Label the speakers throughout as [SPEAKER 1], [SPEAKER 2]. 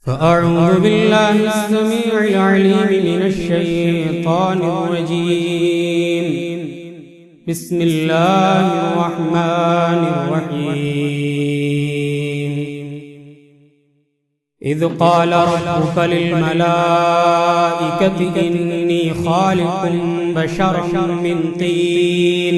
[SPEAKER 1] فأعوذ بالله السميع العليم من الشيطان الرجيم. بسم الله الرحمن الرحيم. إذ قال ربك للملائكة إني خالق بشرا من طين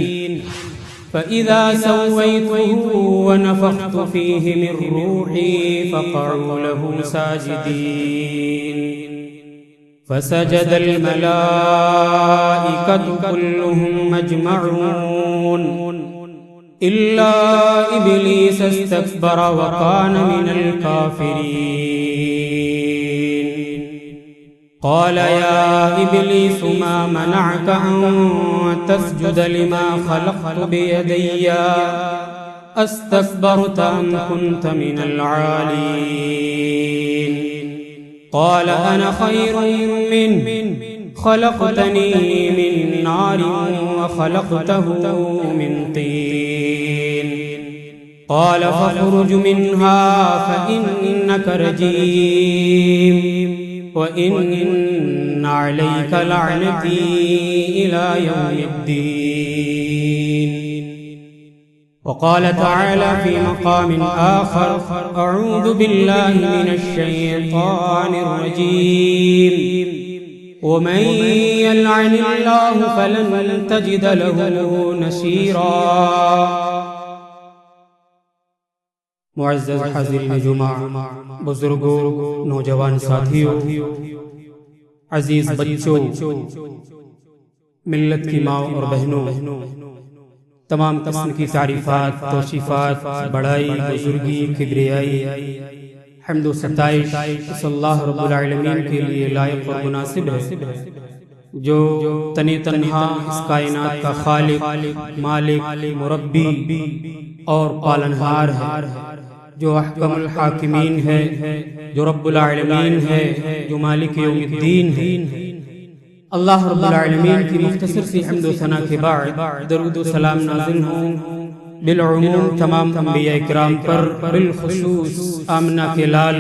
[SPEAKER 1] فإذا سويته ونفخت فيه من روحي فقعوا له ساجدين فسجد الملائكة كلهم أجمعون إلا إبليس استكبر وكان من الكافرين. قال يا إبليس ما منعك أن تسجد لما خلقت بيدي أستكبرت أم كنت من العالين؟ قال أنا خير منه خلقتني من نار وخلقته من طين. قال فاخرج منها فإنك رجيم وإن عليك لعنتي إلى يوم الدين. وقال تعالى في مقام آخر أعوذ بالله من الشيطان الرجيم. ومن يلعن الله فلن تجد له نصيرا. معزز حاضرین جمعہ، بزرگوں، نوجوان ساتھیوں، عزیز بچوں، ملت کی ماں اور بہنوں، تمام قسم کی تعریفات، توصیفات، بڑائی، بزرگی، کبریائی، حمد و ستائش اس اللہ رب العالمین کے لیے لائق اور مناسب ہے جو تن تنہا اس کائنات کا خالق، مالک، مربی اور پالنہار ہے، جو احکم الحاکمین ہے، جو رب العالمین ہے، جو مالک یوم الدین ہے۔ اللہ رب العالمین کی مختصر سی حمد و ثنا کے بعد درود و سلام نازل ہوں بالعموم تمام انبیاء اکرام پر، بالخصوص آمنہ کے لال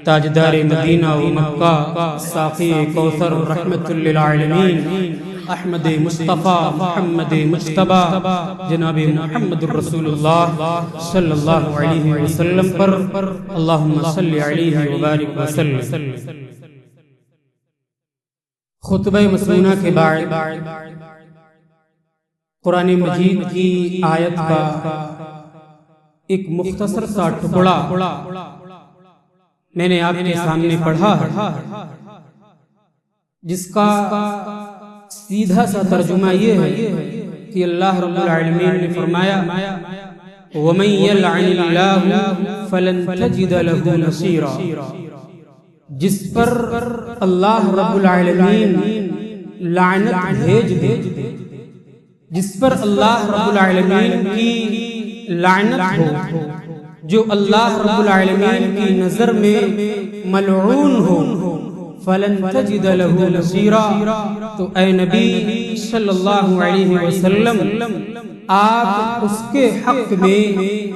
[SPEAKER 1] تاجدار مدینہ و مکہ، ساقی کوثر رحمت للعالمین، احمد مصطفیٰ محمد مجتبیٰ جناب محمد الرسول اللہ صلی اللہ علیہ وسلم پر اللہم صلی علیہ وبارک وسلم۔ خطبہ مسنونہ کے بعد قرآن مجید کی آیت کا ایک مختصر سا ٹکڑا میں نے آپ کے سامنے پڑھا ہے، جس کا سیدھا سا ترجمہ یہ ہے کہ اللہ رب العالمین نے فرمایا وَمَن يَلْعَنِ اللَّهُ فَلَن تَجِدَ لَهُ نَصِيرًا، جس پر اللہ رب العالمین لعنت بھیج دے، جس پر اللہ رب العالمین کی لعنت ہو، جو اللہ رب العالمین کی نظر میں ملعون ہو، فَلَن تَجِدَ لَهُ نَصِيرًا، تو اے نبی صلی اللہ علیہ وسلم آپ اس کے حق میں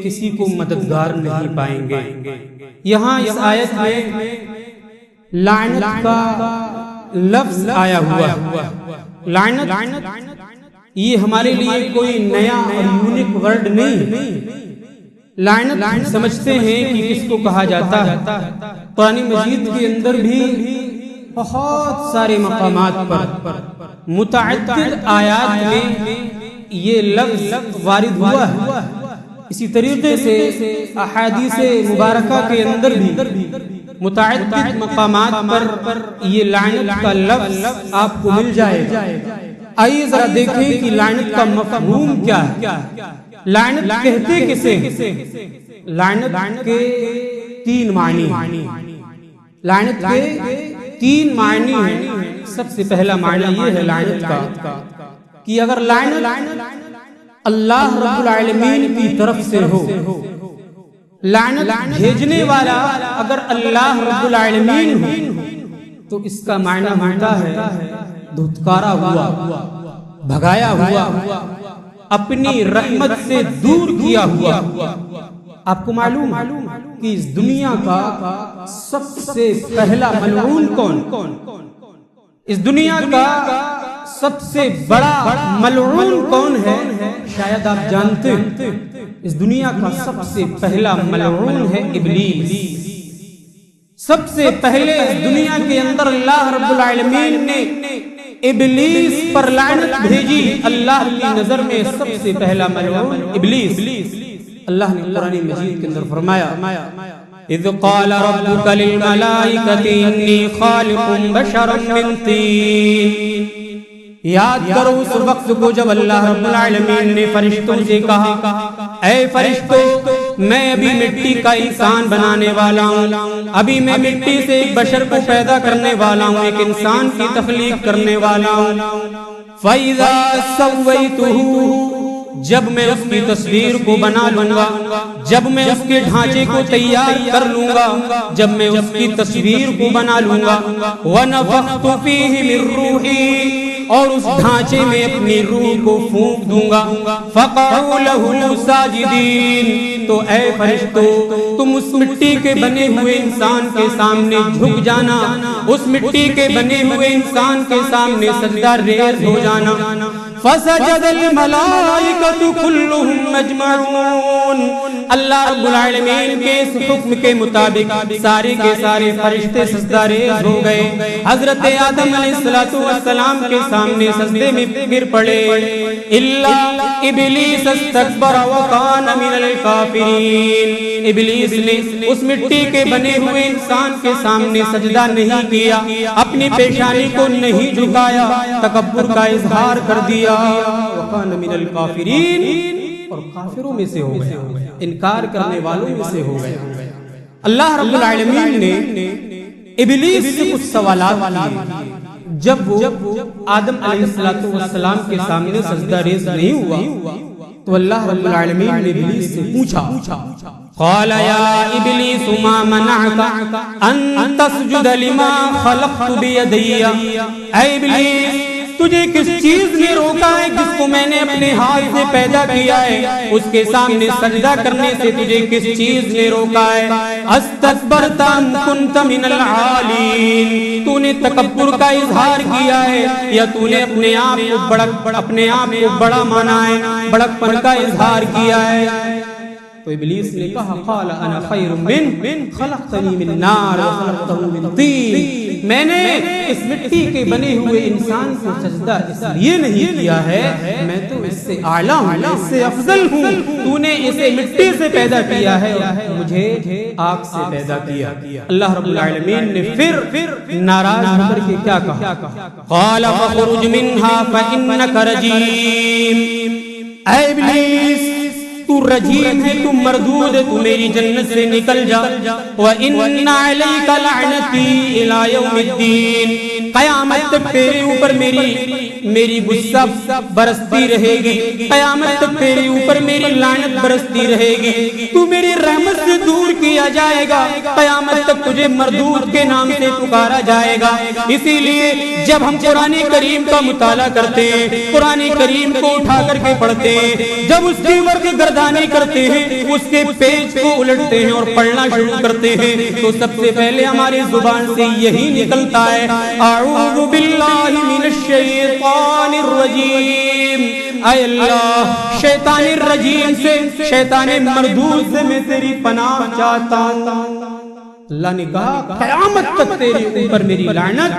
[SPEAKER 1] کسی کو مددگار نہیں پائیں گے۔ یہاں اس آیت میں لعنت کا لفظ آیا ہوا، لعنت یہ ہمارے لیے کوئی نیا اور یونیک ورڈ نہیں۔ لعنت ہم سمجھتے ہیں کہ کس کو کہا جاتا ہے۔ قرآن مجید کے اندر بھی بہت سارے مقامات پر متعدد آیات میں یہ لفظ وارد ہوا ہے۔ اسی طریقے سے احادیث مبارکہ کے اندر بھی متعدد مقامات پر یہ لعنت کا لفظ آپ کو مل جائے گا۔ آئیے ذرا دیکھیں کہ لعنت کا مفہوم کیا ہے، لعنت کہتے کسے؟ لعنت کے تین معنی، لعنت کے تین معنی ہیں۔ سب سے پہلا معنی یہ ہے لعنت کا کہ اگر لعنت اللہ رب العالمین کی طرف سے ہو، لعنت بھیجنے والا اگر اللہ رب العالمین ہو، تو اس کا معنی ہوتا ہے دھتکارا ہوا، بھگایا ہوا، اپنی رحمت سے دور کیا ہوا۔ آپ کو معلوم کہ اس دنیا کا سب سے پہلا ملعون کون؟ اس دنیا کا سب سے بڑا ملعون کون ہے؟ شاید آپ جانتے ہیں، اس دنیا کا سب سے پہلا ملعون ہے ابلیس۔ سب سے پہلے اس دنیا کے اندر اللہ رب العالمین نے ابلیس پر لعنت بھیجی۔ اللہ کی نظر میں سب سے پہلا ملعون ابلیس۔ اللہ نے قرآن مجید کے اندر فرمایا اذ قال ربك للملائکۃ انی خالق بشرا من طین۔ یاد کرو اس وقت کو جب اللہ رب العالمین نے فرشتوں سے کہا اے فرشتوں میں ابھی مٹی کا انسان بنانے والا ہوں، ابھی میں مٹی سے ایک بشر کو پیدا کرنے والا ہوں، ایک انسان کی تخلیق کرنے والا ہوں۔ فَإِذَا سَوَّيْتُهُ، جب میں اس کی تصویر کو بنا لوں گا، جب میں اس کے ڈھانچے کو تیار کر لوں گا، جب میں اس کی تصویر کو بنا لوں گا، وَنَفَخْتُ فِيهِ مِن رُّوحِي، اور اس ڈھانچے میں اپنی روح کو پھونک دوں گا، فَقَعُوا لَهُ سَاجِدِينَ، تو اے فرشتو تم اس مٹی کے بنے ہوئے انسان کے سامنے جھک جانا، اس مٹی کے بنے ہوئے انسان کے سامنے سجدہ ریز ہو جانا۔ فَسَجَدَ الْمَلَائِكَةُ كُلُّهُمْ أَجْمَعُونَ، اللہ رب العالمین کے اس حکم کے مطابق سارے کے سارے فرشتے سجدہ ریز ہو گئے۔ حضرت آدم علیہ السلام کے سامنے سجدے میں گر پڑے، الا ابلیس استکبر وکان من الکافرین، ابلیس نے اس مٹی کے بنے ہوئے انسان کے سامنے سجدہ نہیں کیا، اپنی پیشانی کو نہیں جھکایا، تکبر کا اظہار کر دیا، وکان من الکافرین، اور کافروں میں سے ہو گیا، انکار کرنے والوں میں سے ہو گیا۔ اللہ رب العالمین نے ابلیس سے کچھ سوالات کیے۔ جب وہ آدم علیہ السلام کے سامنے سجدہ ریز نہیں ہوا تو اللہ رب العالمین نے ابلیس سے پوچھا قال یا ابلیس ما منعک ان تسجد لما خلقت بیدی، اے ابلیس تجھے کس چیز نے روکا ہے جس کو میں نے اپنے ہاتھ سے پیدا کیا ہے، اس کے سامنے سجدہ کرنے سے تجھے کس چیز نے روکا ہے؟ استکبرت ام کنت من العالین، تو نے تکبر کا اظہار کیا ہے یا تو نے اپنے آپ کو بڑا مانا ہے، بڑک پن کا اظہار کیا ہے؟ تو ابلیس نے کہا قال انا خیر من خلقتنی من نار وخلقتہ من طین، میں نے اس مٹی کے بنے ہوئے انسان کو سجدہ اس لیے نہیں کیا ہے، میں تو اس سے اعلیٰ ہوں، اس سے افضل ہوں، تو نے اسے مٹی سے پیدا کیا ہے، مجھے آگ سے پیدا کیا۔ اللہ رب العالمین نے پھر ناراض ہو کر کے کیا کہا؟ قال فاخرج منها فانک رجیم، اے ابلیس تو رجیم ہے، تو مردود ہے، تو میری جنت سے نکل جا۔ وَإِنَّ عَلَيْكَ لَعْنَتِي إِلَى يَوْمِ الدِّينِ، قیامت تک تیرے اوپر میری غصہ برستی رہے گی، قیامت تک تیرے اوپر میری لعنت برستی رہے گی، تو میری رحمت سے دور کیا جائے گا، قیامت تک تجھے مردود کے نام سے پکارا جائے گا۔ اسی لیے جب ہم قرآن کریم کا مطالعہ کرتے ہیں، قرآن کریم کو اٹھا کر کے پڑھتے ہیں، جب اس کی ورق گردانی کرتے ہیں، اس کے پیج کو الٹتے ہیں اور پڑھنا شروع کرتے ہیں، تو سب سے پہلے ہماری زبان سے یہی نکلتا ہے اعوذ باللہ من الشیطان الرجیم، اے اللہ شیطان الرجیم سے، شیطان مردود سے میں تیری پناہ چاہتا ہوں۔ اللہ نے کہا قیامت تک تیرے اوپر میری لعنت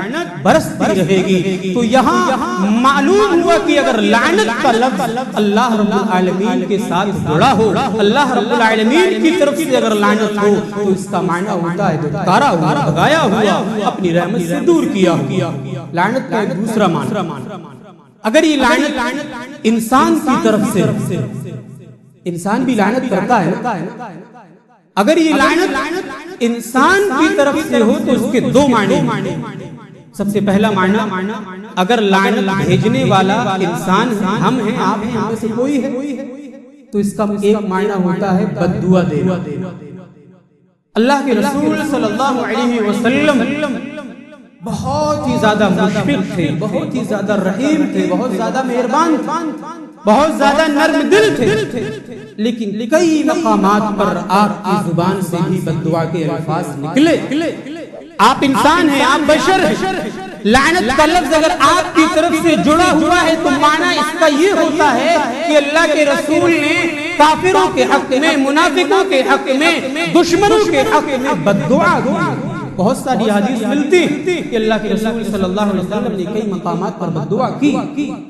[SPEAKER 1] برستی رہے گی۔ تو یہاں معلوم ہوا کہ اگر لعنت کا لفظ اللہ رب العالمین کے ساتھ جڑا ہو، اللہ رب العالمین کی طرف سے اگر لعنت ہو تو اس کا معنی ہوتا ہے دھتکارا ہوا، بھگایا ہوا، اپنی رحمت سے دور کیا ہوا۔ لعنت کا ایک دوسرا معنی، اگر یہ لعنت انسان کی طرف سے، انسان بھی لعنت کرتا ہے، اگر یہ لعنت انسان کی طرف سے ہو تو اس کے دو معنی۔ سب سے پہلا معنی، اگر لعنت بھیجنے والا انسان ہے، ہم ہیں، آپ ہیں، ہم میں سے کوئی ہے، تو اس کا ایک معنی ہوتا ہے بد دعا دینا۔ اللہ کے رسول صلی اللہ علیہ وسلم بہت ہی زیادہ مشفق تھے، بہت ہی زیادہ رحیم تھے، بہت زیادہ مہربان تھے۔ بہت زیادہ نرم دل تھے، لیکن کئی مقامات پر آپ کی زبان سے بھی بد دعا کے الفاظ نکلے۔ آپ انسان ہیں، آپ بشر ہیں، لعنت کا لفظ اگر آپ کی طرف سے جڑا ہوا ہے تو معنی اس کا یہ ہوتا ہے کہ اللہ کے رسول نے کافروں کے حق میں، منافقوں کے حق میں، دشمنوں کے حق میں بد دعا کی۔ بہت ساری حدیث ملتی کہ اللہ کے رسول صلی اللہ علیہ وسلم نے کئی مقامات پر بد دعا کی۔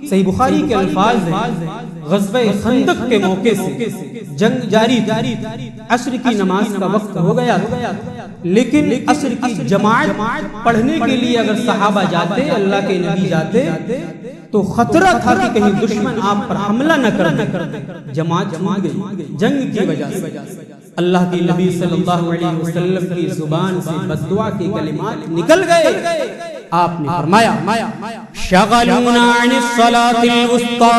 [SPEAKER 1] صحیح بخاری کے الفاظ ہیں، غزوہ خندق کے موقع سے جنگ جاری تھی، عصر کی نماز کا وقت ہو گیا، لیکن عصر کی جماعت پڑھنے کے لیے اگر صحابہ جاتے، اللہ کے نبی جاتے تو خطرہ تھا کہ کہیں دشمن آپ پر حملہ نہ کر دے۔ جماعت چھوٹ گئی جنگ کی وجہ سے۔ اللہ کے نبی صلی اللہ علیہ وسلم کی زبان سے بد دعا کے کلمات نکل گئے۔ آپ نے فرمایا شغلونا عن الصلاة الوسطى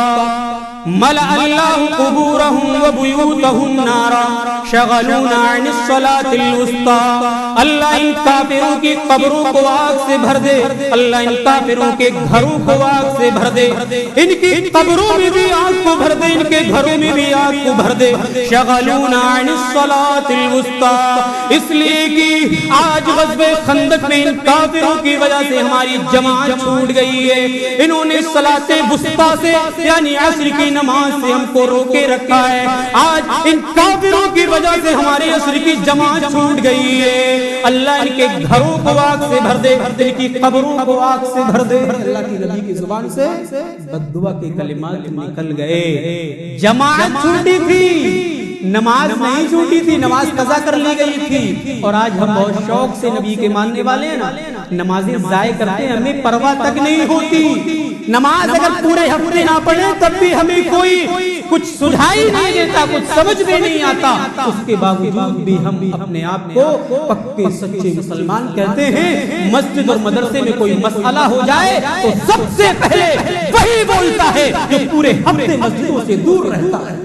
[SPEAKER 1] ملأ اللہ قبورہم وبیوتہم نارا شغلونا عن الصلاة الوسطى۔ اللہ ان کافروں کی قبروں کو آگ سے بھر دے، اللہ ان کافروں کے گھروں کو آگ سے بھر دے، ان کی قبروں میں بھی آگ کو بھر دے، ان کے گھروں میں بھی آگ کو بھر دے۔ شغلونا عن الصلاة الوسطى، اس لیے کہ آج غزوہ خندق میں ان کافروں کی وجہ سے ہماری جماعت چھوٹ گئی ہے۔ انہوں نے صلاۃ وسطیٰ سے یعنی عصر کی نماز سے ہم کو روکے رکھا ہے۔ آج ان کافروں کی وجہ سے ہماری عصر کی جماعت چھوٹ گئی ہے۔ اللہ ان کے گھروں کو آگ سے بھر دے، ان کی قبروں کو آگ سے بھر دے۔ اللہ کی نبی کی زبان سے بد دعا کے کلمات نکل گئے۔ جماعت چھوٹی تھی، نماز نہیں چھوٹی تھی، نماز قضا کر لی گئی تھی۔ اور آج ہم بہت شوق سے نبی کے ماننے والے ہیں نا، نمازیں ضائع کرتے ہیں، ہمیں پرواہ تک نہیں ہوتی۔ نماز اگر پورے ہفتے نہ پڑھے تب بھی ہمیں کوئی کچھ سجھائی نہیں دیتا، کچھ سمجھ میں نہیں آتا، اس کے باوجود بھی ہم اپنے آپ کو پکے سچے مسلمان کہتے ہیں۔ مسجد اور مدرسے میں کوئی مسئلہ ہو جائے تو سب سے پہلے وہی بولتا ہے جو پورے ہفتے مسجدوں سے دور رہتا ہے۔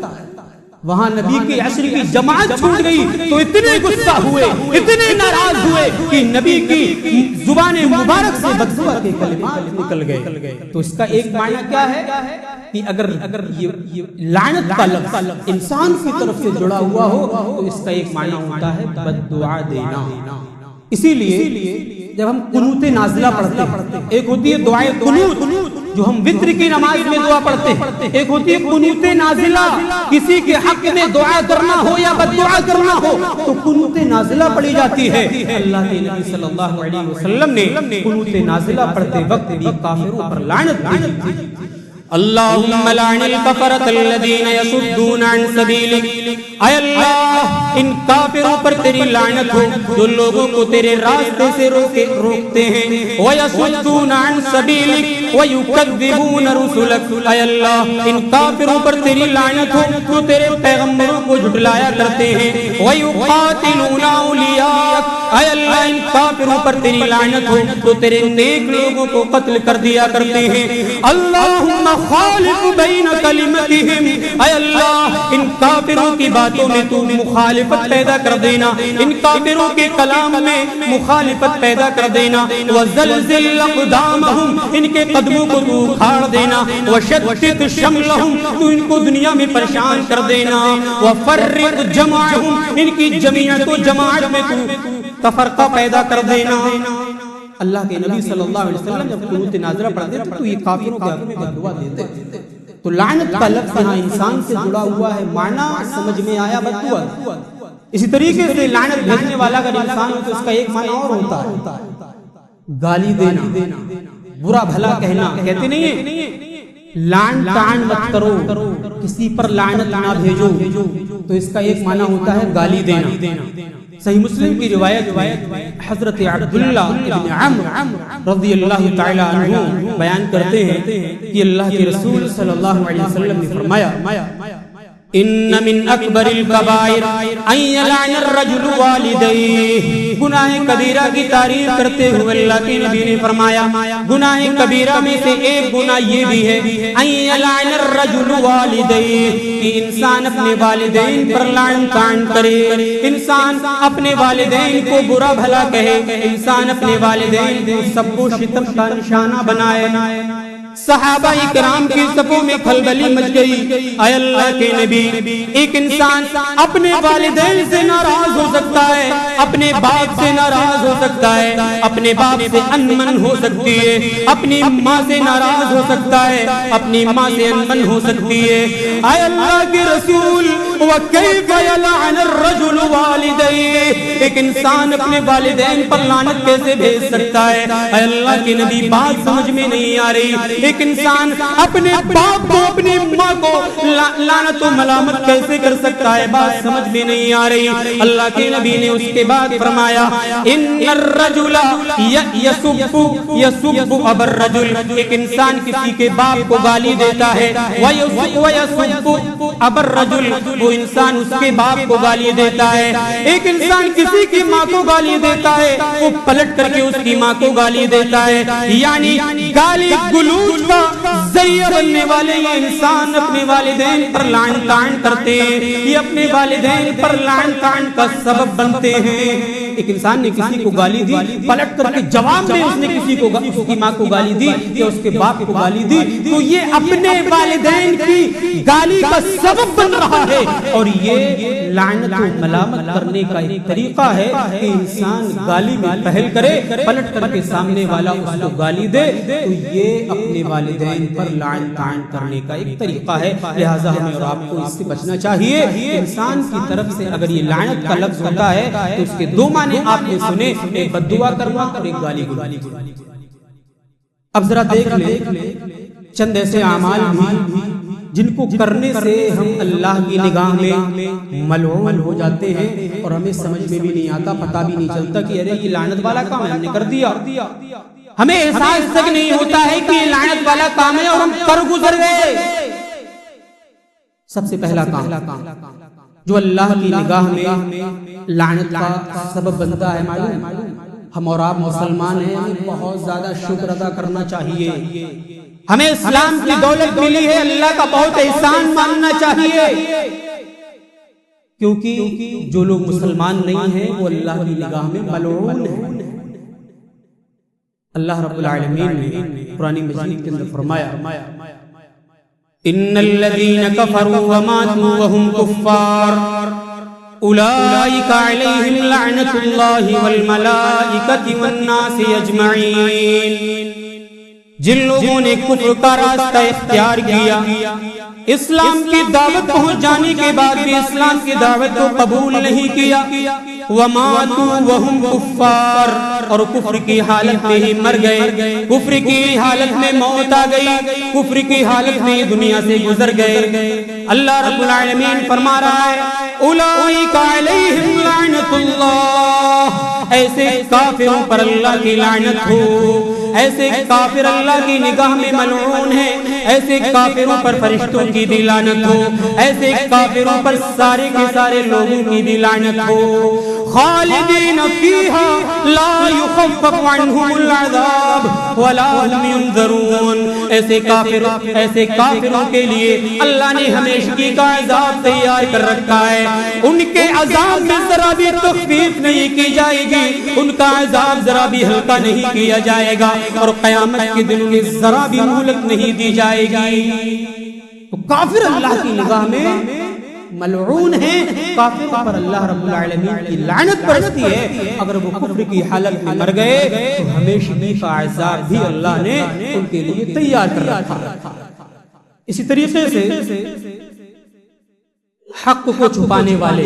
[SPEAKER 1] وہاں نبی کی عصر کی جماعت چھوٹ گئی تو اتنے غصہ ہوئے، اتنے ناراض ہوئے کہ نبی کی زبان مبارک سے بد دعا کے کلمات نکل گئے۔ تو اس کا ایک معنی کیا ہے کہ اگر یہ لعنت کا لفظ انسان کی طرف سے جڑا ہوا ہو تو اس کا ایک معنی ہوتا ہے بد دعا دینا۔ اسی لیے جب ہم قنوت نازلہ پڑھتے ہیں، ایک ہوتی ہے دعائے قنوت جو ہم وتر کی نماز میں دعا پڑھتے ہیں، ایک ہوتی ہے قنوت نازلہ کسی کے حق میں دعا کرنا ہو یا بد دعا کرنا ہو تو قنوت نازلہ پڑھی جاتی ہے۔ اللہ کے نبی صلی اللہ علیہ وسلم نے قنوت نازلہ پڑھتے وقت بھی کافروں پر لعنت بھیجی تھی۔ اللہم لعن الکفرۃ الذین یصدون عن سبیلک، اے اللہ ان کافروں پر تیری لعنت ہو جو لوگوں کو تیرے راستے سے روکتے ہیں۔ ویصدون عن سبیلک ویکذبون رسلک، اے اللہ ان کافروں پر تیری لعنت ہو جو تیرے پیغمبروں کو جھٹلایا کرتے ہیں۔ ویقاتلون اولیاءک، اے اللہ ان کافروں پر تیری لعنت ہو جو تیرے نیک لوگوں کو قتل کر دیا کرتے ہیں۔ اللہم خالف بین کلمتہم، اے اللہ ان کافروں کی باتوں میں تو مخالفت پیدا کر دینا، ان کافروں کے کلام میں مخالفت پیدا کر دینا۔ وزلزل اقدامہم، ان کے قدموں کو تو اکھاڑ دینا۔ وشتت شملہم، تو ان کو دنیا میں پریشان کر دینا۔ وفرق جمعہم، ان کی جمعیت و جماعت میں تو تفرقہ پیدا کر دینا۔ اللہ کے نبی صلی اللہ علیہ وسلم جب قنوت نازلہ پڑھتے تھے تو یہ کافروں کے حق میں بد دعا دیتے تھے۔ تو لعنت کا لفظ یہاں انسان سے جڑا ہوا ہے، معنی سمجھ میں آیا بد دعا۔ اسی طریقے سے لعنت بھیجنے والا اگر انسان ہو تو اس کا ایک معنی اور ہوتا ہے گالی دینا، برا بھلا کہنا۔ کہتے نہیں ہیں لعن تعن مت کرو، کسی پر لعنت نہ بھیجو، تو اس کا ایک معنی ہوتا ہے گالی دینا۔ صحیح مسلم کی روایت حضرت عبداللہ ابن عمرو رضی اللہ تعالی عنہ بیان کرتے ہیں کہ اللہ کے رسول صلی اللہ علیہ وسلم نے فرمایا ان من اکبر الکبائر ان یلعن الرجل والدیہ، گناہ کبیرہ کی تعریف کرتے ہوئے اللہ کے نبی نے فرمایا گناہ کبیرہ میں سے ایک گناہ یہ بھی ہے ان یلعن الرجل والدیہ، کہ انسان اپنے والدین پر لعن طعن کرے، انسان اپنے والدین کو برا بھلا کہے، انسان اپنے والدین کو سب و شتم کا نشانہ بنائے۔ صحابہ کرام کی صفوں میں کھلبلی مچ گئی. اے اللہ کے نبی، ایک انسان اپنے والدین سے ناراض ہو سکتا ہے، اپنے باپ سے ناراض ہو سکتا ہے، اپنے باپ سے انمن ہو سکتی ہے، اپنی ماں سے ناراض ہو سکتا ہے، اپنی ماں سے انمن ہو سکتی ہے. اے اللہ کے رسول، وَكَيْفَ يَلْعَنُ الرَّجُلُ وَالِدَيْهِ، ایک انسان اپنے والدین پر لعنت کیسے بھیج سکتا ہے؟ اے اللہ کے نبی، بات سمجھ میں نہیں آ رہی. ایک انسان اپنے باپ کو، اپنی ماں کو لعنت و ملامت کیسے کر سکتا ہے؟ بات سمجھ میں نہیں آ رہی. اللہ کے نبی نے اس کے بعد فرمایا ان الرجل یسب ابا الرجل، ایک انسان کسی کے باپ کو گالی دیتا ہے، ویسب ابا الرجل، وہ انسان اس کے باپ کو گالی دیتا ہے. ایک انسان کسی کی ماں کو گالی دیتا ہے، وہ پلٹ کر کے اس کی ماں کو گالی دیتا ہے. یعنی گالی گلوچ کا ذریعہ بننے والے یہ انسان اپنے والدین پر لعن طعن کرتے ہیں، یہ اپنے والدین پر لعن طعن کا سبب بنتے ہیں. ایک انسان نے کسی کو گالی دی، پلٹ کر کے جواب میں اس نے کسی کو، اس کی ماں کو گالی دی یا اس کے باپ کو گالی دی، تو یہ اپنے والدین کی گالی کا سبب بن رہا ہے. اور یہ لعنت و ملامت کرنے کا ایک طریقہ ہے کہ انسان گالی میں پہل کرے، پلٹ کر کے سامنے والا اس کو گالی دے، تو یہ اپنے والدین پر لعن طعن کرنے کا ایک طریقہ ہے. لہٰذا ہمیں اور آپ کو اس سے بچنا چاہیے. انسان کی طرف سے اگر یہ لعنت کا لفظ ہوتا ہے تو اس کے دو معنی آپ نے سنے، ایک بد دعا کرنا اور ایک گالی گلوچ. اب ذرا دیکھ لیں چند ایسے اعمال بھی جن کو کرنے سے ہم اللہ کی نگاہ میں ملعون ہو جاتے ہیں اور ہمیں سمجھ میں بھی نہیں آتا، پتہ بھی نہیں چلتا کہ ارے یہ لعنت والا کام ہم نے کر دیا. ہمیں احساس تک نہیں ہوتا ہے کہ یہ لعنت والا کام ہے اور ہم کر گزر گئے. سب سے پہلا کام جو اللہ کی نگاہ میں لعنت کا سبب بنتا ہے، معلوم ہم اور آپ مسلمان ہیں، ہمیں بہت زیادہ شکر ادا کرنا چاہیے. ہمیں اسلام کی دولت ملی ہے، اللہ کا بہت احسان ماننا چاہیے. کیونکہ جو لوگ مسلمان نہیں ہیں وہ اللہ کی نگاہ میں ملعون ہیں. اللہ رب العالمین نے قرآن مجید کے اندر فرمایا ان الذين كفروا وماتوا وهم كفار اولئك عليهم لعنة الله والملائكة والناس اجمعین. جن لوگوں نے کفر کا راستہ اختیار کیا، اسلام کی دعوت پہنچ جانے کے بعد بھی اسلام کی دعوت کو قبول نہیں کیا، وَمَاتُوا وَهُمْ كُفَّارٌ، اور کفر کی حالت میں ہی مر گئے، کفر کی حالت میں موت آ گئی، کفر کی حالت میں دنیا سے گزر گئے. اللہ رب العالمین فرما رہا ہے اولئک علیہم لعنت اللہ، ایسے کافروں پر اللہ کی لعنت ہو، ایسے کافر اللہ کی نگاہ میں ملعون ہیں، ایسے کافروں پر فرشتوں کی بھی لعنت ہو، ایسے کافروں پر سارے کے سارے لوگوں کی بھی لعنت ہو. خالدین فیہا لا یخفف عنہم العذاب ولا هم ینظرون، ایسے کافروں کے لیے اللہ نے ہمیشگی کا عذاب تیار کر رکھا ہے. ان کے عذاب میں ذرا بھی تخفیف نہیں کی جائے گی، ان کا عذاب ذرا بھی ہلکا نہیں کیا جائے گا، اور قیامت کے دن میں ذرا بھی مہلت نہیں دی جائے گی. تو کافر اللہ کی نگاہ میں ملعون ہیں، کافروں پر اللہ رب العالمین کی لعنت برستی ہے. اگر وہ کفر کی حالت میں مر گئے تو ہمیشگی کا عذاب بھی اللہ نے ان کے لیے تیار کر رکھا. اسی طریقے سے حق کو چھپانے والے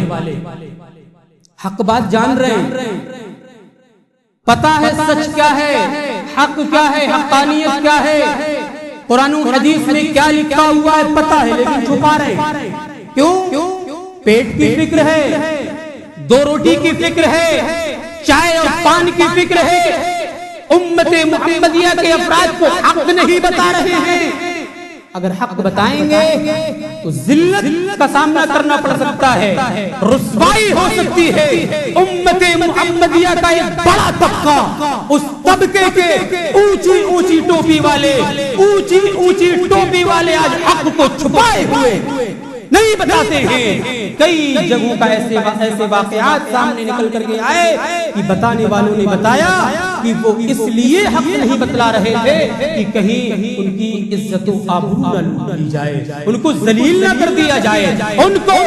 [SPEAKER 1] حق بات جان رہے ہیں، پتہ ہے سچ کیا ہے، حق کیا ہے، حقانیت کیا ہے، قرآن و حدیث میں کیا لکھا ہوا ہے پتہ ہے، لیکن چھپا رہے ہیں. کیوں؟ پیٹ کی فکر ہے، دو روٹی کی فکر ہے، چائے اور پان کی فکر ہے. امت محمدیہ کے افراد کو حق نہیں بتا رہے ہیں. اگر حق بتائیں گے تو ذلت کا سامنا کرنا پڑ سکتا ہے، رسوائی ہو سکتی ہے. امت محمدیہ کا ایک بڑا طبقہ، اس طبقے کے اونچی اونچی ٹوپی والے آج حق کو چھپائے ہوئے نہیں بتاتے ہیں. کئی جگہوں کا ایسے واقعات سامنے نکل کر کے آئے کہ بتانے والوں نے بتایا کہ وہ اس لیے حق نہیں بتلا رہے تھے کہ کہیں ان کی عزت و آبرو نہ لوٹ لی جائے, ان کو ذلیل نہ کر دیا جائے, ان کو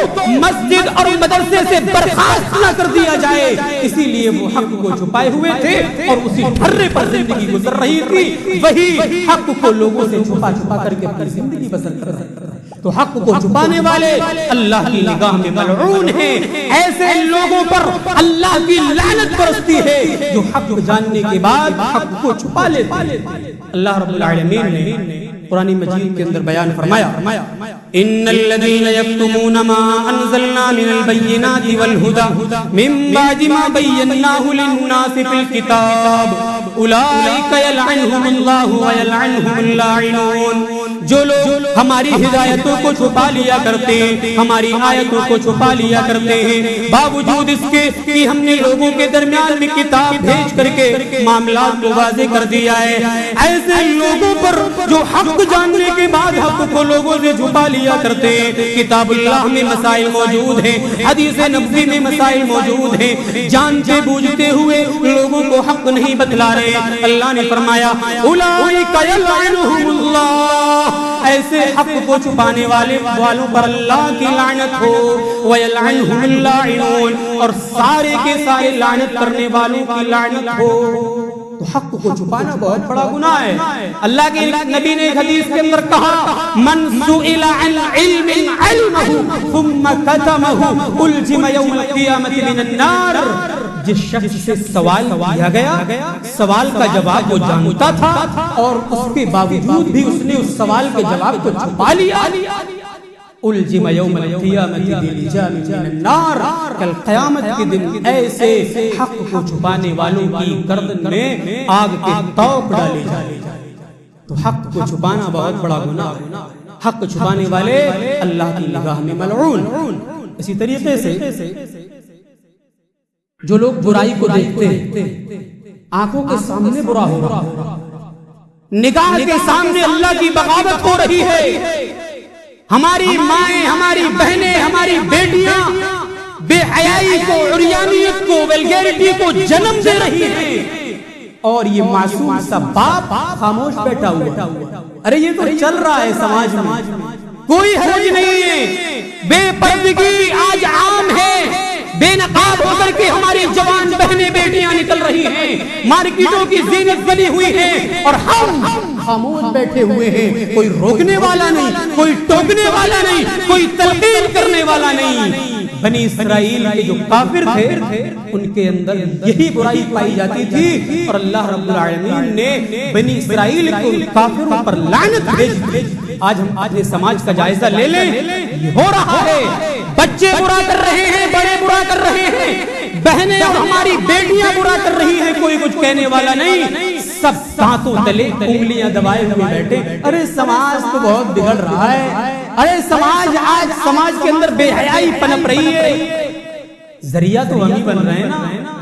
[SPEAKER 1] مسجد اور مدرسے سے برخاست نہ کر دیا جائے. اسی لیے وہ حق کو چھپائے ہوئے تھے اور اسی ڈھرے پر زندگی گزر رہی تھی. وہی حق کو لوگوں سے چھپا چھپا کر کے اپنی زندگی بسر کر رہے تھے. تو حق کو چھپانے والے اللہ کی نگاہ میں ملعون ہیں. ایسے لوگوں پر اللہ کی لعنت برستی ہے جو حق جاننے کے بعد حق کو چھپا لیتے. اللہ رب العالمین نے قرآن مجید کے اندر بیان فرمایا ان الذين يكتمون ما انزلنا من البينات والهدى من بعد ما بيناه للناس في الكتاب اولئك يلعنهم الله ويلعنهم اللاعنون. جو لوگ ہماری ہدایتوں کو چھپا لیا کرتے ہیں, ہماری آیتوں کو چھپا لیا کرتے ہیں, باوجود اس کے کہ ہم نے لوگوں کے درمیان میں کتاب بھیج کر کے معاملات کو واضح کر دیا ہے, ایسے لوگوں پر جو حق جاننے کے بعد حق کو لوگوں سے چھپا لیا کرتے ہیں. کتاب اللہ میں مسائل موجود ہیں, حدیث نبوی میں مسائل موجود ہیں, جانتے بوجھتے ہوئے لوگوں کو حق نہیں بتلا رہے. اللہ نے فرمایا اولئک یلعنہم اللہ, ایسے حق کو چھپانے والوں پر اللہ کی لعنت ہو. وَيَلْعَنْهُمُ اللَّاعِنُونَ, اور سارے کے سارے لعنت کرنے والوں کی لعنت ہو. تو حق کو چھپانا بہت بڑا گناہ ہے. اللہ کے نبی نے ایک حدیث کے اندر کہا من سئل عن علم علمه ثم كتمه الجم يوم القيامة من النار. جس شخص سے سوال کیا گیا, سوال کا جواب وہ جانتا تھا اور اس کے باوجود بھی اس نے اس سوال کے جواب کو چھپا لیا, الجم یوم القیامت بلجام من النار, کل قیامت کے دن ایسے حق کو چھپانے والوں کی گردن میں آگ کے توق ڈالے جائے. تو حق کو چھپانا بہت بڑا گناہ ہے. حق چھپانے والے اللہ کی نگاہ میں ملعون. اسی طریقے سے جو لوگ برائی کو دیکھتے ہیں, آنکھوں کے سامنے برا ہو رہا, نگاہ کے سامنے اللہ کی بغاوت ہو رہی ہے, ہماری مائیں, ہماری بہنیں, ہماری بیٹیاں بے حیائی کو, عریانیت کو, ویلگیرٹی کو جنم دے رہی ہیں, اور یہ معصوم سا باپ خاموش بیٹھا ہوا. ارے یہ تو چل رہا ہے سماج میں, کوئی حرج نہیں ہے. بے پردگی آج عام ہے, بے نقاب ہو کر کے ہماری جوان بہنیں بیٹیاں نکل رہی ہیں, مارکیٹوں کی زینت بنی ہوئی ہے, اور ہم خاموش بیٹھے ہوئے ہیں. کوئی روکنے والا نہیں, کوئی ٹوکنے والا نہیں, کوئی تلقین کرنے والا نہیں. بنی اسرائیل کے جو کافر تھے ان کے اندر یہی برائی پائی جاتی تھی, اور اللہ رب العالمین نے بنی اسرائیل کو کافروں پر لعنت بھیجی. آج ہم اپنے سماج کا جائزہ لے لیں, یہ ہو رہا ہے. بچے برا کر رہے ہیں, بڑے برا کر رہے ہیں, بہنیں اور ہماری بیٹیاں برا کر رہی ہیں, کوئی کچھ کہنے والا نہیں. سب دانتوں تلے انگلیاں دبائے ہوئے بیٹھے. ارے سماج تو بہت بگڑ رہا ہے. ارے سماج, آج سماج کے اندر بے حیائی پنپ رہی ہے. ذریعہ تو ہم ہی بن رہے ہیں نا.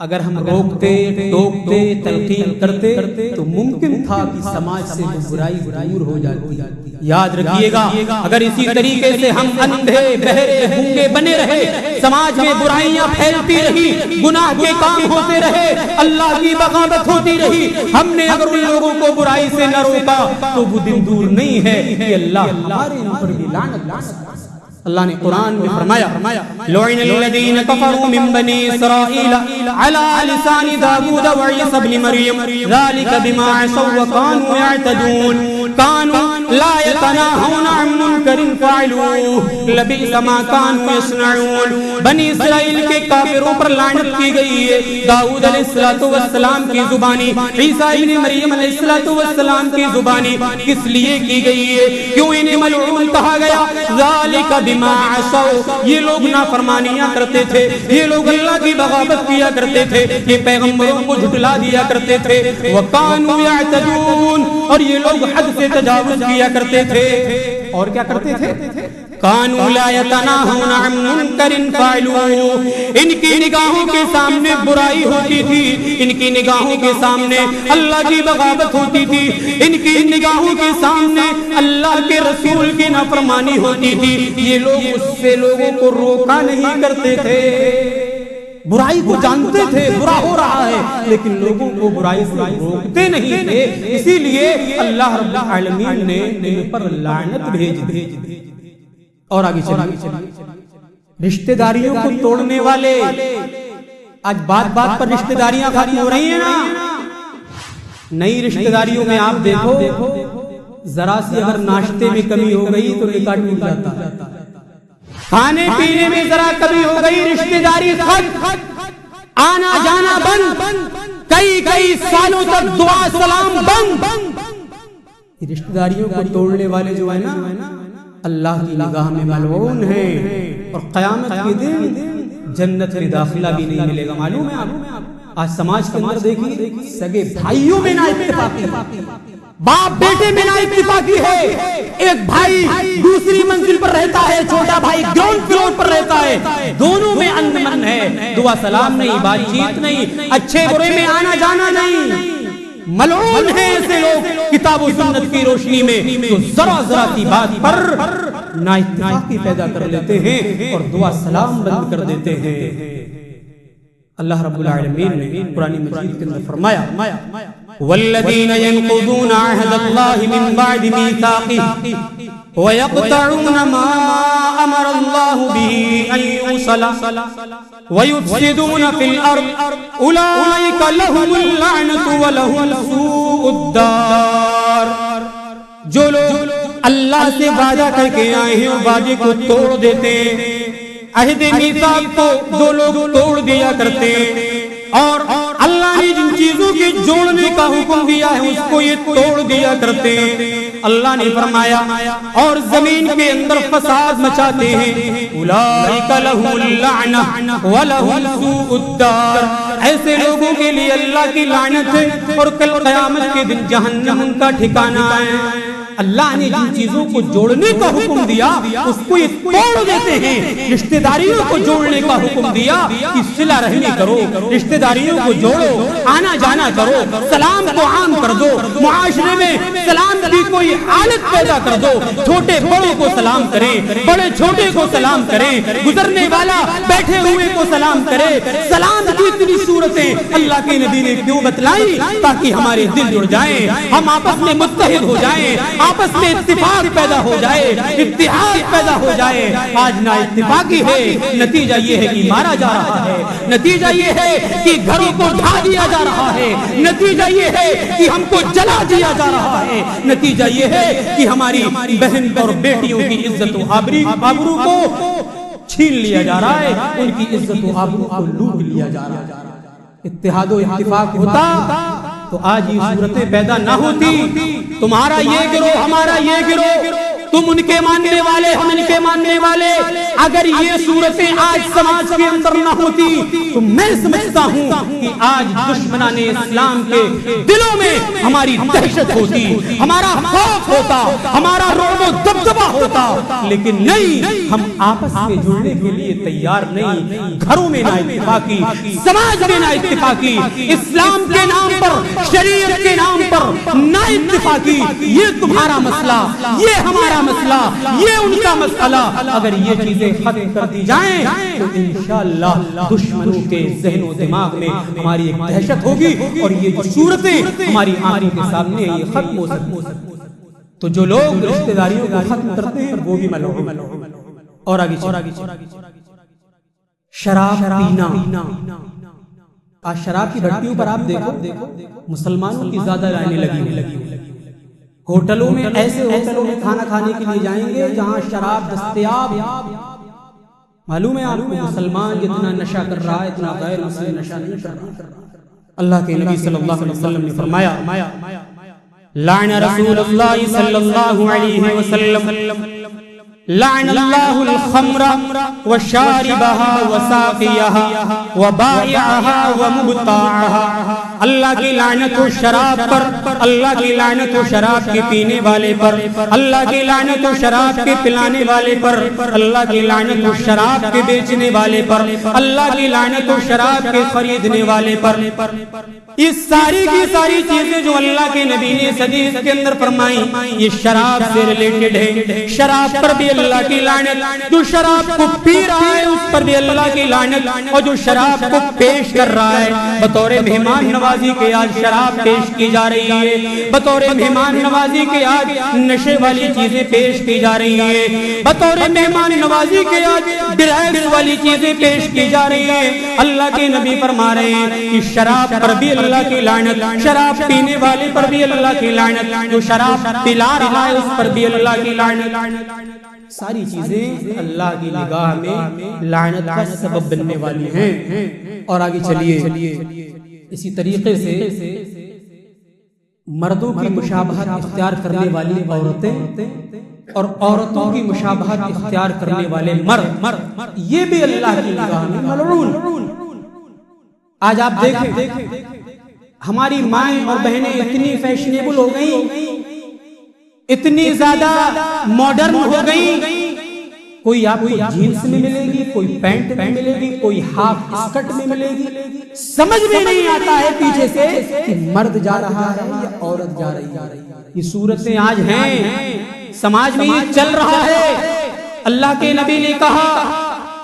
[SPEAKER 1] اگر ہم روکتے, ٹوکتے, تلقین کرتے تو ممکن تھا کہ سماج سے وہ برائی دور ہو جاتی. یاد رکھیے گا, اگر اسی طریقے سے ہم اندھے, بہرے, گونگے بنے رہے, سماج میں برائیاں پھیلتی رہی, گناہ کے کام ہوتے رہے, اللہ کی بغاوت ہوتی رہی, ہم نے اگر ان لوگوں کو برائی سے نہ روکا تو وہ دن دور نہیں ہے کہ اللہ ہمارے اوپر بھی لعنت لا سکتا. اللہ نے قرآن میں فرمایا لعن الذین کفروا من بنی اسرائیل علی لسان داود وعیسی ابن مریم ذلک بما عصوا وكانوا يعتدون كانوا لا يتناهون عن منکر فعلوه لبئس ما كانوا يصنعون. بنی اسرائیل کے کافروں پر لعنت کی گئی ہے داؤد علیہ السلام کی زبانی, عیسیٰ ابن مریم علیہ السلام کی زبانی. کس لیے کی گئی ہے, کیوں انہیں ملعون کہا گیا؟ ذالک بما عصوا, یہ لوگ نافرمانیاں کرتے تھے, یہ لوگ اللہ کی بغاوت کیا کرتے تھے, یہ پیغمبروں کو جھٹلا دیا کرتے تھے. وَكَانُوا يَعْتَدُونَ, اور یہ لوگ حد سے تجاوز کیا کرتے تھے. اور کیا کرتے تھے؟ کانوا لا یتناہون عن منکر فعلوہ، ان کی نگاہوں کے سامنے برائی ہوتی تھی، ان کی نگاہوں کے سامنے اللہ کی بغاوت ہوتی تھی، ان کی نگاہوں کے سامنے اللہ کے رسول کی نافرمانی ہوتی تھی، یہ لوگ اس سے لوگوں کو روکا نہیں کرتے تھے، برائی کو جانتے تھے برا ہو رہا ہے لیکن لوگوں کو برائی سے روکتے نہیں تھے، اسی لیے اللہ رب العالمین نے ان پر لعنت بھیج دی۔ اور آگے چلیے، رشتہ داریوں کو توڑنے والے، آج بات بات پر رشتہ داریاں ختم ہو رہی ہیں نا، نئی رشتہ داریوں میں آپ دیکھو ذرا سی اگر ناشتے میں کمی ہو گئی تو نکاح ٹوٹ جاتا ہے، کھانے پینے میں ذرا کمی ہو گئی رشتہ داری ختم، آنا جانا بند، کئی سالوں تک دعا سلام بند۔ رشتہ داریوں کو توڑنے والے جو ہے نا اللہ کی نگاہ میں ملعون ہیں، اور قیامت کے دن جنت میں داخلہ بھی نہیں ملے گا۔ معلوم ہے آپ آج سماج کے اندر دیکھیے سگے بھائیوں میں نا اتفاقی، باپ بیٹے میں نا اتفاقی ہے، ایک بھائی دوسری منزل پر رہتا ہے، چھوٹا بھائی گراؤنڈ فلور پر رہتا ہے، دونوں میں انمن ہے، دعا سلام نہیں، بات چیت نہیں، اچھے برے میں آنا جانا نہیں، ملعون ہیں ایسے لوگ کتاب و سنت کی روشنی میں تو ذرا ذرا کی بات پر نا اتفاقی پیدا کر لیتے ہیں اور دعا سلام بند کر دیتے ہیں۔ اللہ رب العالمین نے قرآن مجید کے اندر فرمایا والذین ينقضون عہد اللہ من بعد میثاقہ ويقطعون ما امر اللہ به ان یوصل ويفسدون في الارض اولئک لهم اللعنۃ ولهم سوء الدار۔ جو لوگ اللہ سے وعدہ کر کے آئے ہیں اور وعدے کو توڑ دیتے ہیں، عہد میثاق کو جو لوگ توڑ دیا کرتے ہیں، اور اللہ نے جن چیزوں کے جوڑنے کا حکم دیا ہے اس کو یہ توڑ دیا کرتے ہیں، اللہ نے فرمایا اور زمین کے اندر فساد مچاتے ہیں، اولئک لهم اللعنۃ ولهم سوء الدار، ایسے لوگوں کے لیے اللہ کی لعنت ہے اور کل قیامت کے دن جہنم ان کا ٹھکانہ ہے۔ اللہ نے جن چیزوں کو جوڑنے کا حکم دیا اس کو یہ توڑ دیتے ہیں، رشتہ داریوں کو جوڑنے کا حکم دیا کہ صلہ رحمی کرو، رشتہ داریوں کو جوڑو، آنا جانا کرو، سلام کو عام کر دو، معاشرے میں سلام کی کوئی حالت پیدا کر دو، چھوٹے بڑوں کو سلام کریں، بڑے چھوٹے کو سلام کریں، گزرنے والا بیٹھے ہوئے کو سلام کرے۔ سلام کی اتنی صورتیں اللہ کے نبی نے کیوں بتلائی؟ تاکہ ہمارے دل جڑ جائیں، ہم آپس میں متحد ہو جائیں، آپس میں اتفاق پیدا ہو جائے، اتحاد پیدا ہو جائے۔ آج نا اتفاقی ہے، نتیجہ یہ ہے کہ مارا جا رہا ہے، نتیجہ یہ ہے کہ گھروں کو ڈھا دیا جا رہا ہے، نتیجہ یہ ہے کہ ہم کو جلا دیا جا رہا ہے، نتیجہ یہ ہے کہ ہماری بہن اور بیٹیوں کی عزت و آبرو کو چھین لیا جا رہا ہے، ان کی عزت و آبرو کو لوٹ لیا جا رہا ہے۔ اتحاد و اتفاق ہوتا تو آج یہ صورتیں پیدا نہ ہوتی، تمہارا یہ گروہ ہمارا یہ گروہ، تم ان کے ماننے والے ہم ان کے ماننے والے، اگر یہ صورتیں آج سماج کے اندر نہ ہوتی تو میں سمجھتا ہوں کہ آج دشمنان اسلام کے دلوں میں ہماری دہشت ہوتی، ہمارا خوف ہوتا، ہمارا رعب و دبدبہ ہوتا، لیکن نہیں، ہم آپس میں جڑنے کے لیے تیار نہیں۔ گھروں میں نا اتفاقی، سماج میں نا اتفاقی، اسلام کے نام پر، شریعت کے نام پر نا اتفاقی، یہ تمہارا مسئلہ، یہ ہمارا مسئلہ، یہ ان کا مسئلہ، اگر یہ چیزیں ختم کر دی جائیں تو انشاءاللہ دشمنوں کے ذہن و دماغ میں ہماری ایک دہشت ہوگی اور یہ جو صورتیں ہماری آنکھوں کے سامنے یہ ختم ہو سکتی۔ تو جو لوگ رشتہ داریوں کو ختم کرتے ہیں وہ بھی ملعون۔ اور آگے شراب پینا، آج شراب کی بھٹیوں پر آپ دیکھو مسلمانوں کی زیادہ لائنیں لگی ہوئی، ہوٹلوں میں، ایسے ہوٹلوں میں کھانا کھانے کے لیے جائیں گے جہاں شراب دستیاب۔ معلوم ہے آپ کو مسلمان جتنا نشہ کر رہا ہے اتنا غیر مسلم نشہ نہیں کر رہا۔ اللہ کے نبی صلی اللہ علیہ وسلم نے فرمایا لعن رسول اللہ صلی اللہ علیہ وسلم لعن اللہ الخمر وشاربها وساقیها وبائعها ومبتاعها، اللہ اللہ کی لعنت ہو شراب پر، اللہ کی لعنت ہو شراب کے پینے والے پر، اللہ کی لعنت ہو شراب کے پلانے والے پر، اللہ کی لعنت ہو شراب کے بیچنے والے پر، اللہ کی لعنت ہو شراب کے خریدنے والے پر۔ یہ ساری کی ساری چیزیں جو اللہ کے نبی نے حدیث کے اندر فرمائی یہ شراب سے ریلیٹڈ ہے۔ شراب پر بھی اللہ کی لعنت، جو شراب کو پی رہا ہے اس پر بھی اللہ کی لعنت، اور جو شراب کو پیش کر رہا ہے بطور مہمان نوازی کے آج شراب پیش کی جا رہی ہے، بطور مہمان نوازی کے آج نشے والی چیزیں پیش کی جا رہی ہیں، بطور مہمان نوازی کے آج ڈرائیوز والی چیزیں پیش کی جا رہی ہیں۔ اللہ کے نبی فرما رہے ہیں کہ شراب پر بھی اللہ کی لعنت، شراب پینے والے پر بھی اللہ کی لعنت، جو شراب پلا رہا ہے اس پر بھی اللہ کی لعنت۔ ساری چیزیں اللہ کی نگاہ میں لعنت کا سبب بننے والی ہیں۔ اور آگے چلیے، اسی طریقے سے مردوں کی مشابہت اختیار کرنے والی عورتیں اور عورتوں کی مشابہت اختیار کرنے والے مرد، یہ بھی اللہ کی نگاہ میں ملعون۔ آج آپ دیکھیں ہماری مائیں اور بہنیں اتنی فیشنیبل ہو گئیں، اتنی زیادہ ماڈرن ہو گئیں، کوئی آپ کو جینس میں ملے گی، کوئی پینٹ میں ملے گی، کوئی ہاف اسکرٹ میں ملے گی، سمجھ میں نہیں آتا ہے پیچھے سے کہ مرد جا رہا ہے یا عورت جا رہی ہے۔ یہ صورتیں آج ہیں، سماج میں یہ چل رہا ہے۔ اللہ کے نبی نے کہا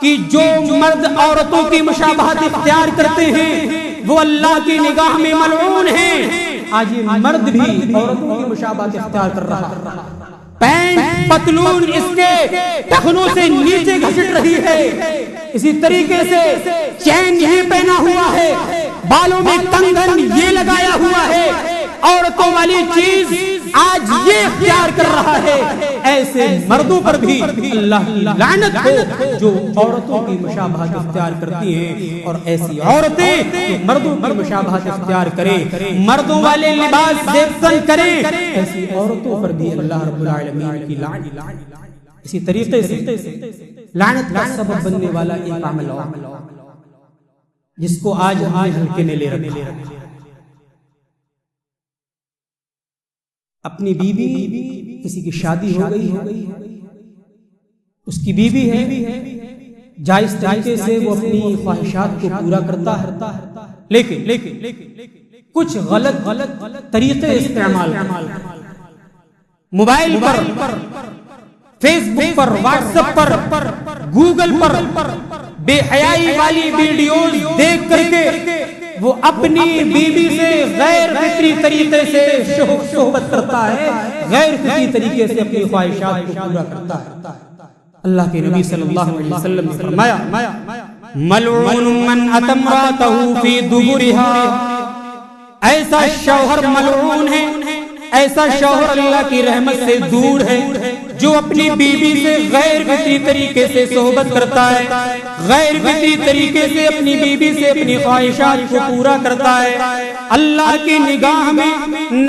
[SPEAKER 1] کہ جو مرد عورتوں کی مشابہت اختیار کرتے ہیں وہ اللہ کی نگاہ میں ملعون ہیں۔ آج یہ مرد بھی عورتوں کی مشابہت اختیار کر رہا ہے، پینٹ پتلون اس کے ٹخنوں سے نیچے گھسٹ رہی ہے، اسی طریقے سے چین یہ پہنا ہوا ہے، بالوں میں کنگن یہ لگایا ہوا ہے، عورتوں والی چیز آج یہ اختیار کر رہا ہے۔ ایسے مردوں پر بھی اللہ کی لعنت ہو جو عورتوں کی مشابہت اختیار کرتی ہیں، اور ایسی عورتیں مردوں کی مشابہت اختیار کریں، مردوں والے لباس زیبسن کریں، ایسی عورتوں پر بھی اللہ رب العالمین کی لعنت۔ اسی طریقے سے لعنت کا سبب بننے والا ایک عمل جس کو آج ہم نے ہلکے میں لے رکھا، اپنی بیوی کسی کی شادی ہو گئی ہے، اس کی بیوی ہے، جائز طریقے سے وہ اپنی خواہشات کو پورا کرتا ہے، لیکن کچھ غلط طریقے استعمال، موبائل پر، فیس بک پر، واٹس ایپ پر، گوگل پر بے حیائی والی ویڈیوز دیکھ کر کے وہ اپنی بیوی سے غیر فطری طریقے سے صحبت کرتا ہے، غیر فطری طریقے سے اپنی خواہشات کو پورا کرتا ہے۔ اللہ کے نبی صلی اللہ علیہ وسلم نے فرمایا ملعون من اتى امرأته في دبرها، ایسا شوہر ملعون ہے، ایسا شوہر اللہ کی رحمت سے دور ہے جو اپنی بیوی سے غیر فطری طریقے سے صحبت کرتا ہے، غیر فطری طریقے سے اپنی بیوی سے اپنی خواہشات کو پورا کرتا ہے۔ اللہ کی نگاہ میں،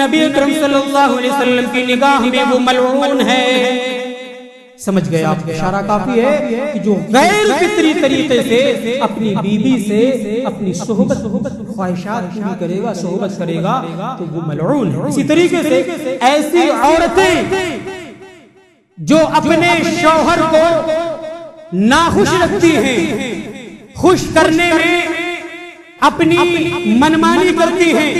[SPEAKER 1] نبی اکرم صلی اللہ علیہ وسلم کی نگاہ میں وہ ملعون ہے۔ سمجھ گئے آپ؟ اشارہ کافی ہے کہ جو غیر فطری طریقے سے اپنی بیوی سے اپنی صحبت خواہشات پوری کرے گا، صحبت کرے گا تو وہ ملعون ہے۔ اسی طریقے سے ایسی عورتیں جو اپنے شوہر کو ناخوش رکھتی ہیں، خوش کرنے میں اپنی منمانی کرتی ہیں،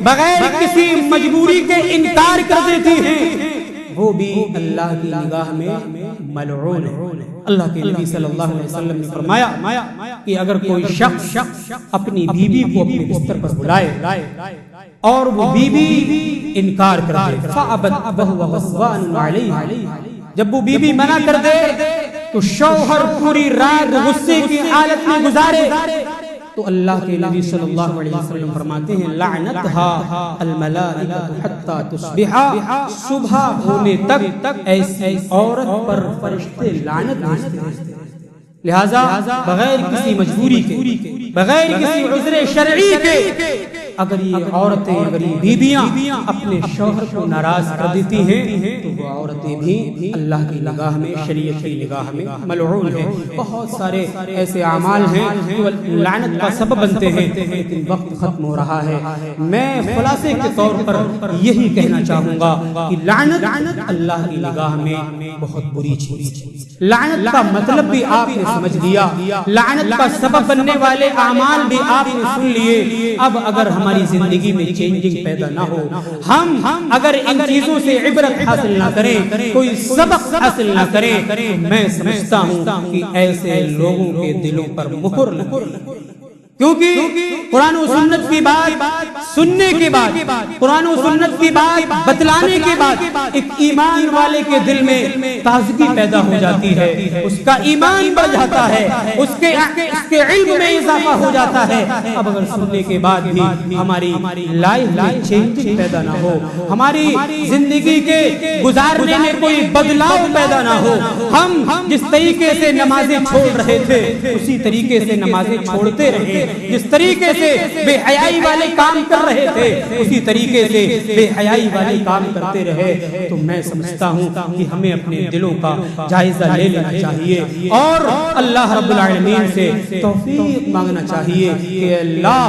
[SPEAKER 1] بغیر کسی مجبوری کے انکار کر دیتی ہیں، وہ بھی اللہ کی نگاہ میں ملعون ہے۔ اللہ کے نبی صلی اللہ علیہ وسلم نے فرمایا کہ اگر کوئی شخص اپنی بیوی کو اپنے بستر پر بلائے اور وہ بیوی انکار کر دے، فَأَبَتْ وَهُوَ غَضْبَانٌ عَلَيْهَا، جب وہ بیوی منع کر دے تو شوہر پوری رات غصے کی حالت میں گزارے تو اللہ کے نبی صلی اللہ علیہ وسلم فرماتے ہیں لعنتھا الملائکۃ حتی تصبح، صبح ہونے تک ایسی عورت پر فرشتے لعنت بھیجتے ہیں۔ لہذا بغیر کسی مجبوری کے، بغیر کسی عذر شرعی کے اگر یہ عورتیں، اگر یہ بیویاں اپنے شوہر کو ناراض کر دیتی ہیں تو وہ عورتیں بھی اللہ کی نگاہ میں، شریعت کی نگاہ میں ملعون ہیں۔ بہت سارے ایسے اعمال ہیں جو لعنت کا سبب بنتے ہیں، لیکن وقت ختم ہو رہا ہے۔ میں خلاصے کے طور پر یہی کہنا چاہوں گا کہ لعنت اللہ کی نگاہ میں بہت بری چیز ہے۔ لعنت کا مطلب بھی آپ نے سمجھ لیا، لعنت کا سبب بننے والے اعمال بھی آپ نے سن لیے۔ اب اگر ہماری زندگی میں چینجنگ پیدا نہ ہو، ہم اگر ان چیزوں سے عبرت حاصل نہ کریں، کوئی سبق حاصل نہ کریں، میں سمجھتا ہوں کہ ایسے لوگوں کے دلوں پر مہر لگے۔ کیونکہ قرآن و سنت کی بات سننے کے بعد، قرآن و سنت کی بات بتلانے کے بعد ایک ایمان والے کے دل میں تازگی پیدا ہو جاتی ہے، اس کا ایمان بڑھ جاتا ہے، اس کے علم میں اضافہ ہو جاتا ہے۔ اب اگر سننے کے بعد بھی ہماری لائف میں چینجنگ پیدا نہ ہو، ہماری زندگی کے گزارنے میں کوئی بدلاؤ پیدا نہ ہو، ہم جس طریقے سے نمازیں چھوڑ رہے تھے اسی طریقے سے نمازیں چھوڑتے رہے، جس طریقے سے بے حیائی والے کام کر رہے تھے اسی طریقے سے بے حیائی والے کام کرتے رہے، تو میں سمجھتا ہوں کہ ہمیں اپنے دلوں کا جائزہ لے لینا چاہیے اور اللہ رب العالمین سے توفیق مانگنا چاہیے کہ اللہ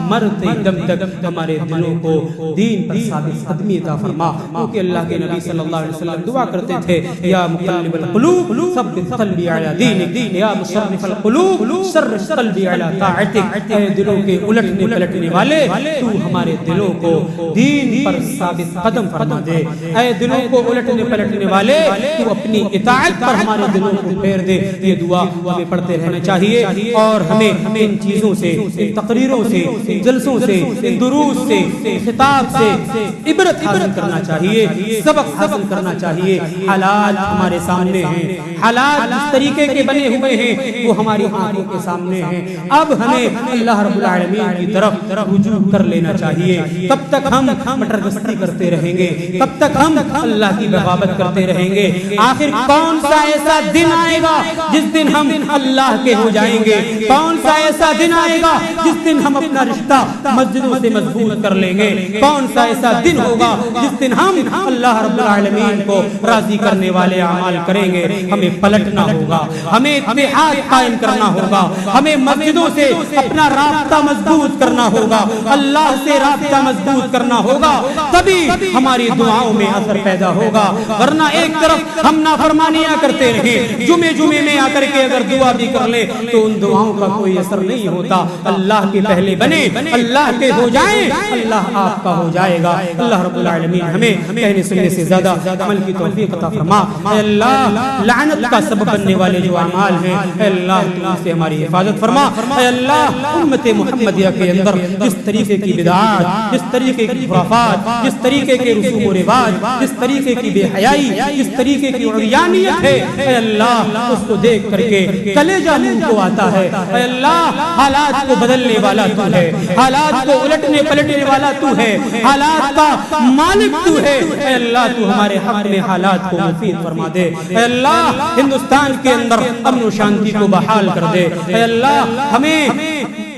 [SPEAKER 1] مرتے دم تک ہمارے دلوں کو دین پر ثابت قدمی عطا فرما، کیونکہ اللہ کے نبی صلی اللہ علیہ وسلم دعا کرتے تھے، یا مقلب القلوب ثبت قلبی علی دینک، یا مصرف القلوب صرف قلبی علی طاعتک۔ اے دلوں کے الٹنے پلٹنے والے، تو ہمارے دلوں کو دین پر ثابت قدم فرما دے۔ اے دلوں کو الٹنے پلٹنے والے، تو اپنی اطاعت پر ہمارے دلوں کو پھیر دے۔ یہ دعا ہمیں پڑھتے رہنا چاہیے اور ہمیں ان چیزوں سے، ان تقریروں سے، ان جلسوں سے، ان دروس سے، خطاب سے عبرت حاصل کرنا چاہیے، سبق حاصل کرنا چاہیے۔ حالات ہمارے سامنے ہیں، حالات جس طریقے کے بنے ہوئے ہیں وہ ہماری آنکھوں کے سامنے ہیں۔ اب ہمیں اللہ رب العالمین کی طرف رجوع کر لینا چاہیے۔ کب تک ہم مٹر گستی کرتے رہیں گے؟ کب تک ہم اللہ کی بغاوت کرتے رہیں گے؟ آخر کون سا ایسا دن آئے گا جس دن ہم اللہ کے ہو جائیں گے؟ کون سا ایسا دن آئے گا جس دن ہم اپنا رشتہ مسجدوں سے مضبوط کر لیں گے؟ کون سا ایسا دن ہوگا جس دن ہم اللہ رب العالمین کو راضی کرنے والے اعمال کریں گے؟ ہمیں پلٹنا ہوگا، ہمیں اتحاد قائم کرنا ہوگا، ہمیں مسجدوں سے اپنا رابطہ مضبوط کرنا ہوگا، اللہ سے رابطہ مضبوط کرنا ہوگا، تبھی ہماری دعاؤں میں اثر پیدا ہوگا۔ ورنہ ایک طرف ہم نافرمانیاں کرتے رہیں، جمعے میں آ کر کے اگر دعا بھی کر لے تو ان دعاؤں کا کوئی اثر نہیں ہوتا۔ اللہ کے پہلے بنے، اللہ کے ہو جائیں، اللہ آپ کا ہو جائے گا۔ اللہ رب العالمین ہمیں کہنے سننے سے زیادہ عمل کی توفیق عطا فرما۔ اے اللہ لعنت کا سبب بننے والے جو اعمال ہیں، اے اللہ تو ان سے ہماری حفاظت فرما۔ اے اللہ امت محمدیہ کے اندر جس طریقے کی بدعات، جس طریقے کی خرافات، جس طریقے کے رسوم و رواج، جس طریقے کی بے حیائی، جس طریقے کی عریانیت ہے، اے اللہ اس کو دیکھ کر کے کلیجہ منہ کو آتا ہے۔ اے اللہ حالات کو بدلنے والا تو ہے، حالات کو الٹنے پلٹنے والا تو ہے، حالات کا مالک تو ہے۔ اے اللہ تو ہمارے حق میں حالات کو مفید فرما دے۔ اے اللہ ہندوستان کے اندر امن و شانتی کو بحال کر دے۔ اے اللہ ہمیں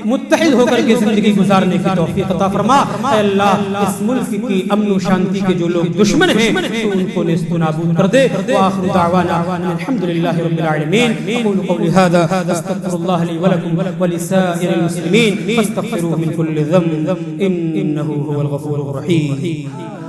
[SPEAKER 1] متحد ہو کر کے زندگی گزارنے کی توفیق عطا فرما۔ اے اللہ اس ملک کی امن و شانتی کے جو لوگ دشمن ہیں تو ان کو نیست و نابود کر دے۔ وآخر دعوانا الحمدللہ رب العالمین۔ اقول قولی ھذا استغفر اللہ لی ولکم ولسائر المسلمین فاستغفروہ من کل ذنب انہ هو الغفور الرحیم۔